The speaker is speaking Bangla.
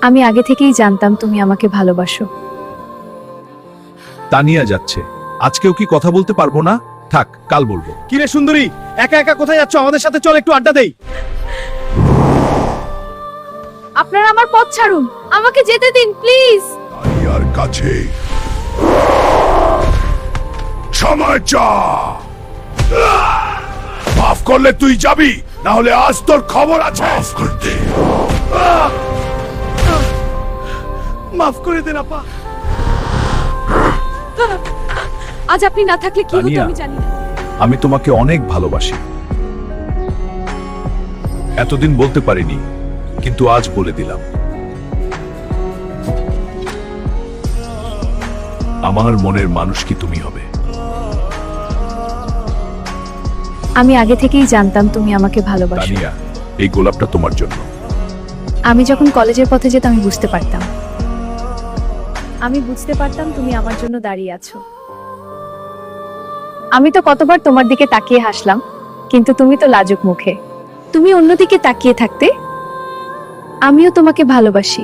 আমি আগে থেকেই জানতাম তুমি আমাকে ভালোবাসো। তানিয়া যাচ্ছে, আজকেও কি কথা বলতে পারবো না? থাক, কাল বলবো। কিরে সুন্দরী, একা একা কোথায় যাচ্ছ? আমাদের সাথে চল, একটু আড্ডা দেই। আপনারা আমার পথ ছাড়ুন, আমাকে যেতে দিন প্লিজ। তানিয়ার কাছে সময় চা। মাফ করলে তুই যাবি, না হলে আজ তোর খবর আছে। মাফ করতে মাফ করে দেন আপা। আজ আপনি না থাকলে কি হতো তানিয়া। আমি জানি না। আমি তোমাকে অনেক ভালোবাসি। এতদিন বলতে পারিনি, কিন্তু আজ বলে দিলাম। আমার মনের মানুষ কি তুমি হবে? আমি আগে থেকেই জানতাম তুমি আমাকে ভালোবাসো। তানিয়া, এই গোলাপটা তোমার জন্য। আমি যখন কলেজের পথে যেতাম আমি বুঝতে পারতাম। আমি বুঝতে পারতাম তুমি আমার জন্য দাঁড়িয়ে আছো। আমি তো কতবার তোমার দিকে তাকিয়ে হাসলাম, কিন্তু তুমি তো লাজুক মুখে। তুমি অন্যদিকে তাকিয়ে থাকতে। আমিও তোমাকে ভালোবাসি।